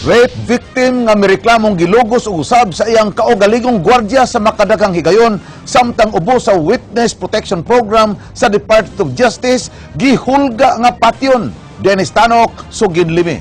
Rape victim nga mireklamong gilugos og usab sa iyang kaugalingong gwardiya sa makadaghang higayon samtang ubo sa Witness Protection Program sa Department of Justice gihulga nga patyon. Dennis Tanok, Sugin Limi.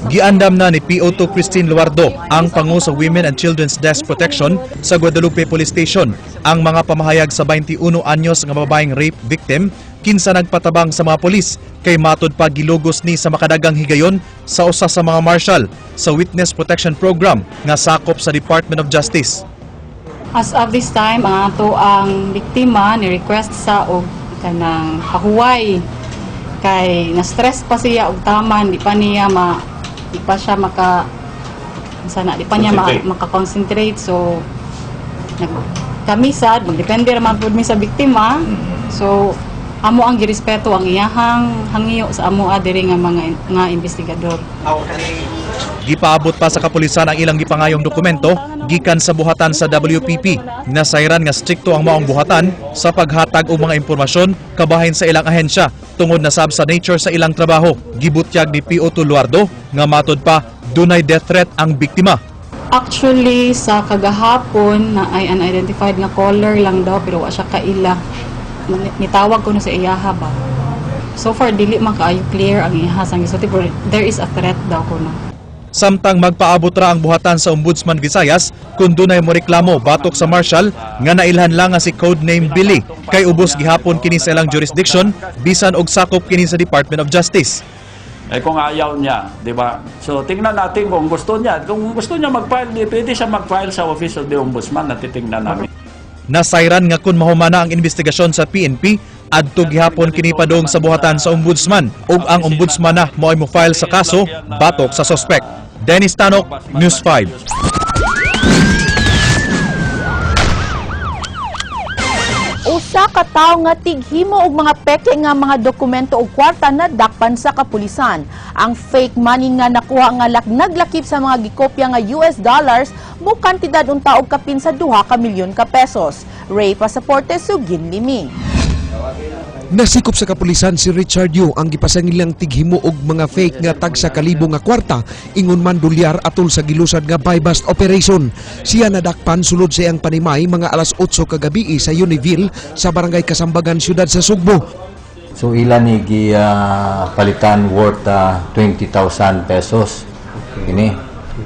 Giandam na ni PO2 Christine Luardo, ang pangu sa Women and Children's Death Protection sa Guadalupe Police Station, ang mga pamahayag sa 21 anyos nga babaeng rape victim kinsa nagpatabang sa mga polis kay matud pa gilugos ni sa makadagang higayon sa usa sa mga marshal sa Witness Protection Program nga sakop sa Department of Justice. As of this time, ang ato ang biktima ni request sa og kanang pahuway kay na-stress pa siya og taman, di pa siya maka-concentrate, so kami sad magdepende ra man pud mi sa biktima, so amo ang girespeto ang iyahang hangyo sa amo diri nga mga investigador. Gipaabot pa sa kapulisan ang ilang gipangayong dokumento gikan sa buhatan sa WPP. Nasayran nga strikto ang maong buhatan sa paghatag og mga impormasyon kabahin sa ilang ahensya tungod na sab sa nature sa ilang trabaho. Gibutyag ni PO2 Luardo nga matud pa dunay death threat ang biktima. Actually sa kagahapon na ay unidentified nga caller lang daw pero wa siya kaila. Nitawag ko na sa iyaha ba. So far dili man kaayo clear ang iyaha sang gisulti pero there is a threat daw ko na. Samtang magpaabot ra ang buhatan sa Ombudsman Visayas kung dunay moreklamo batok sa marshal nga nailhan lang nga si codename Billy kay ubos gihapon kini sa ilang jurisdiction bisan og sakop kini sa Department of Justice. Kung ayaw niya, di ba? So tingnan natin kung gusto niya. Kung gusto niya mag-file, pwede siya mag-file sa Office of the Ombudsman na titingnan namin. Nasayran nga kun mahumana ang investigasyon sa PNP adto gihapon kini padung sa buhatan sa ombudsman ug ang ombudsman na mo'y mo-file sa kaso batok sa suspect. Dennis Tanok, News 5. Usa ka tawo nga tighimo og mga peke nga mga dokumento og kwarta na dakpan sa kapulisan. Ang fake money nga nakuha nga naglakip sa mga gikopya nga US dollars mo kantidad unta og kapin sa 2 ka milyon ka pesos. Ray Pasaporte, Sugin Limi. Nasikop sa kapulisan si Richard Yu ang gipasangilang tighimo og mga fake nga tag sa kalibo nga kwarta ingon man dolyar atol sa gilusad nga buy bust operation. Siya nadakpan sulod sa iyang panimay mga alas 8 kagabi sa Univille sa barangay Kasambagan, siyudad sa Sugbo. So ilan ni palitan worth 20,000 pesos. Ini.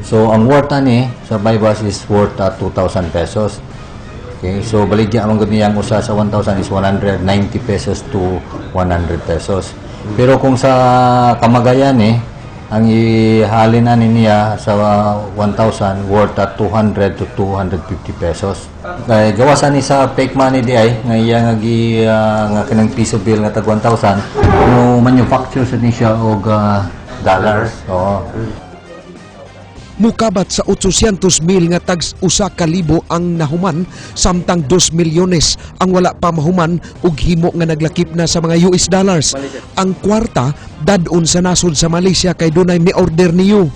So ang worth ni sa buy bust is worth 2,000 pesos. Okay, so baligya ang gud niyang usa sa 1,000 is 190 pesos to 100 pesos. Pero kung sa Kamagayan ang ihalin na niya sa 1,000 worth 200 to 250 pesos. Kaya gawasan ni sa fake money di ay nga iya nga kanang piso bill nga tag 1,000 no manufacture sa ni siya og dollars. Oo. Mukabat sa 800,000 nga tags 1,000 ang nahuman samtang 2 milyones ang wala pa mahuman ug himo nga naglakip na sa mga US dollars. Ang kwarta dadon sa nasod sa Malaysia kay dunay may order niyo.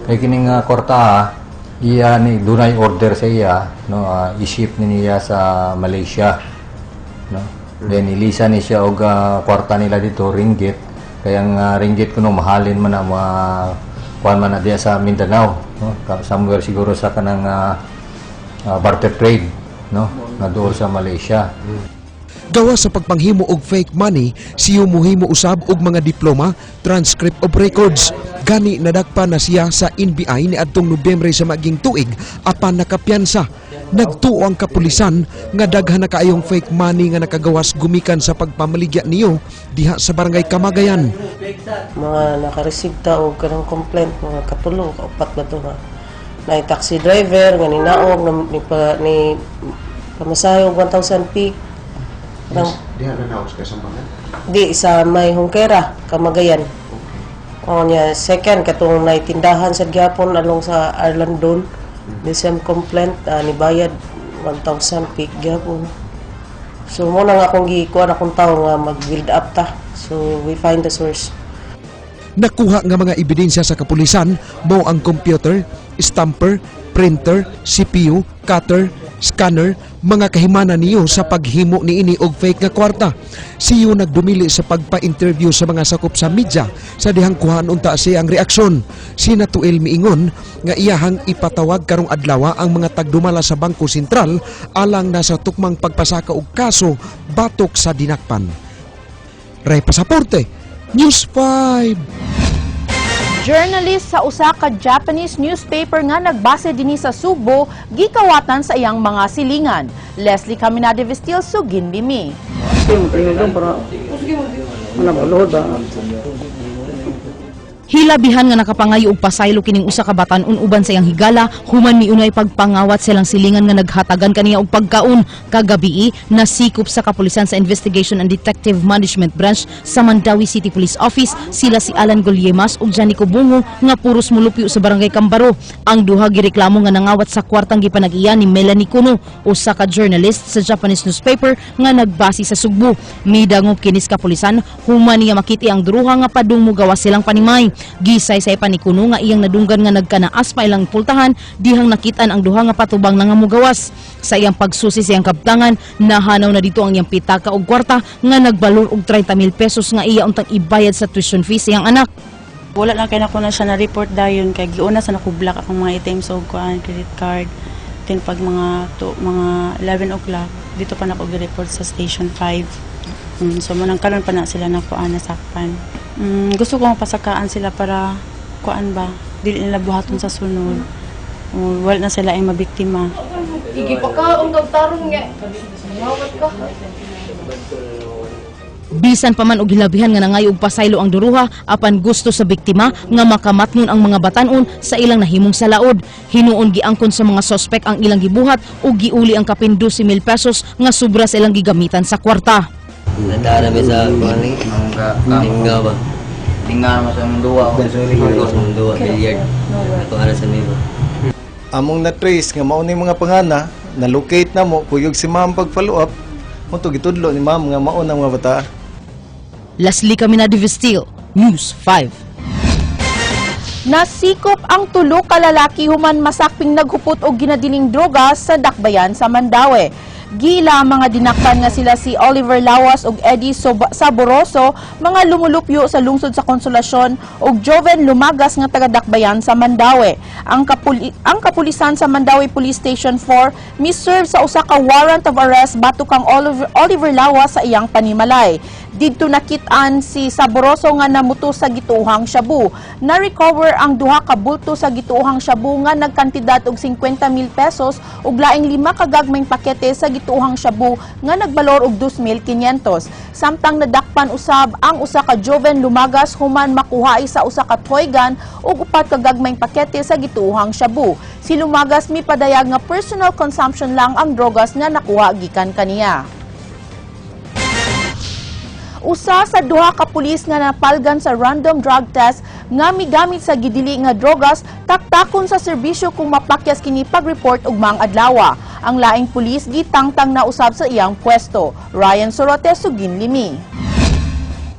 Kay kining kwarta iya ni dunay order sa iya no i-ship ni niya sa Malaysia no. Then ilisa ni siya og kwarta nila dito ringgit kaya ang ringgit kuno mahalin man na kuan man na diya sa Mindanao, no? Somewhere siguro sa kanang barter trade, no? Na doon sa Malaysia. Gawa sa pagpanghimo og fake money, siya muhimo usab og mga diploma, transcript of records. Gani nadakpa na siya sa NBI ni adtong Nobyembre sa maging tuig apan nakapyansa. Nagtuo ang kapulisan nga daghan na kaayong fake money nga nakagawas gumikan sa pagpamaligya niyo diha sa barangay Kamagayan. Mga nakareceive ta og kanang complaint mga katulo kaupat na to nga na taxi driver nga ninaog ni pamasahe og 1,000 peak diha na naos kay Sambangan di sa may Hungkera Kamagayan. O nya second katong naitindahan sa gyapon along sa Arlandon the same complaint nibayad 1,000 peak gyapon. So mo na nga akong gikuha akong tawo nga mag-build up ta. So we find the source. Nakuha nga mga ebidensya sa kapulisan mao ang computer, stamper, printer, CPU, cutter, scanner, mga kahimana niyo sa paghimo niini og fake nga kwarta. Siyo nagdumili sa pagpa-interview sa mga sakop sa media sa dihang kuhaan unta siyang reaksyon. Si Natuel miingon nga iyahang ipatawag karong adlaw ang mga tagdumala sa Bangko Sentral alang na sa tukmang pagpasaka og kaso batok sa dinakpan. Ray Pasaporte, News 5. Journalist sa usa ka Japanese newspaper nga nagbase dinhi sa Subo gikawatan sa iyang mga silingan. Leslie Caminade Vestil, Sugin Bimi. Hilabihan nga nakapangayo og pasaylo kining usa ka batan-on uban sa iyang higala human miunay pagpangawat silang silingan nga naghatagan kaniya og pagkaon kagabi nasikop sa kapulisan sa Investigation and Detective Management Branch sa Mandawi City Police Office sila si Alan Golyemas ug Janico Bungo nga puros mulupyo sa barangay Cambaro. Ang duha gireklamo nga nangawat sa kwartang gipanag-iya ni Melanie Cuno, usa ka journalist sa Japanese newspaper nga nagbase sa Sugbo. Midangop kinis kapulisan human niya makiti ang duruha nga padung mugawas silang panimay. Gisay-say pa ni Kuno nga iyang nadunggan nga nagkanaas pa ilang pultahan dihang nakitaan ang duha nga patubang nga mugawas. Sa iyang pagsusi sa iyang kabtangan, nahanaw na dito ang iyang pitaka og kwarta nga nagbalor og 30,000 pesos nga iya untang ibayad sa tuition fees sa iyang anak. Wala lang kay nako na siya na report dayon kay giuna sa nakublock akong mga items og kuan credit card. Then pag mga 11 o'clock dito pa nako gi-report sa station 5. So manang karon pa na sila na kuan nasakpan. Gusto ko mapasakaan sila para kuan ba dili nila buhaton sa sunod. Wala na sila ay mabiktima. Igi pa ka ug tarong nga. Mawat ka. Bisan pa man og hilabihan nga nangayo og pasaylo ang duruha apan gusto sa biktima nga makamatngon ang mga batan-on sa ilang nahimong salaod. Hinuon giangkon sa mga sospek ang ilang gibuhat ug giuli ang kapin 12,000 pesos nga sobra sa ilang gigamitan sa kwarta. Nadarami sa kumaling tingga ba? Tingga naman sa munduwa. Sa munduwa, bilyard. Ito ara sa nilo. Among na-trace nga mao ni mga pangana, na-locate na mo, kuyog si ma'am pag-follow up, mo to gitudlo ni ma'am nga mao ng mga bata. Leslie Caminade Vestil, News 5. Nasikop ang tulo ka lalaki human masakping naghupot og ginadiling droga sa Dakbayan sa Mandawi. Gila mga dinakpan nga sila si Oliver Lawas ug Eddie Saboroso, mga lumulupyo sa lungsod sa Konsolasyon ug Joven Lumagas nga taga Dakbayan sa Mandawi. Ang kapulisan sa Mandawi Police Station 4 miserve sa usa ka warrant of arrest batok kang Oliver Lawas sa iyang panimalay. Didto nakit-an si Saboroso nga namuto sa gituohang shabu. Na-recover ang duha ka bulto sa gituohang shabu nga nagkantidad og 50,000 pesos ug laing 5 ka gagmayng pakete sa gituohang shabu nga nagbalor og 2,500. Samtang nadakpan usab ang usa ka Joven Lumagas human makuha sa usa ka toy gun ug 4 ka gagmayng pakete sa gituohang shabu. Si Lumagas mipadayag nga personal consumption lang ang drogas nga nakuha gikan kaniya. Usa sa duha ka pulis nga napalgan sa random drug test nga migamit sa gidili nga drogas taktakon sa serbisyo kung mapakyas kini pag-report ug mga adlaw. Ang laing pulis gitangtang na usab sa iyang pwesto. Ryan Sorote, Sugin Limi.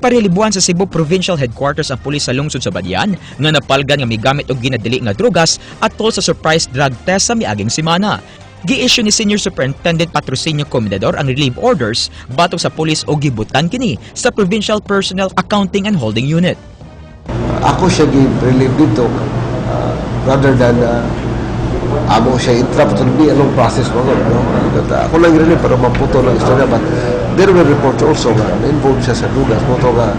Parilibuan sa Cebu Provincial Headquarters ang pulis sa lungsod sa Badian nga napalgan nga migamit og ginadili nga drogas atol sa surprise drug test sa miaging semana. Gi-issue ni Senior Superintendent Patrocinio Comendador ang relief orders batok sa pulis o gibutan kini sa Provincial Personnel Accounting and Holding Unit. Ako siya gi-relieve dito rather than amo siya i-trap to be a long process mo. Ako lang i-relieve para maputo lang istorya, but there were reports also nga na-involved siya sa drugas mo to nga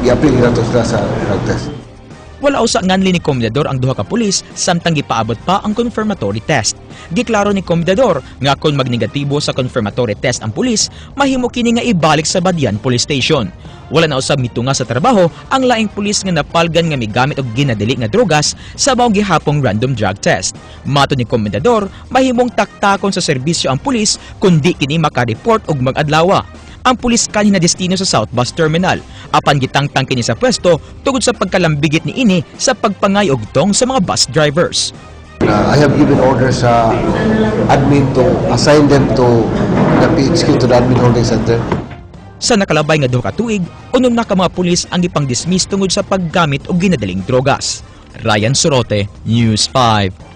i-appeal na to sila sa drug test. Wala usa nganli ni Komendador ang duha ka pulis samtang gipaabot pa ang confirmatory test. Giklaro ni Komendador nga kung magnegatibo sa confirmatory test ang pulis, mahimo kini nga ibalik sa Badian Police Station. Wala na usab mitunga sa trabaho ang laing pulis nga napalgan nga migamit og ginadili nga drogas sa bawang gihapong random drug test. Mato ni Komendador, mahimong taktakon sa serbisyo ang pulis kundi kini makareport og mag-adlaw. Ang pulis kanina destino sa South Bus Terminal. Apan gitangtang kini sa pwesto tungod sa pagkalambigit ni ini sa pagpangayog tong sa mga bus drivers. I have given orders sa admin to assign them to the PHQ, to the admin holding center. Sa nakalabay nga duha ka tuig, unom na ka mga pulis ang ipang-dismiss tungod sa paggamit og ginadaling drogas. Ryan Sorote, News 5.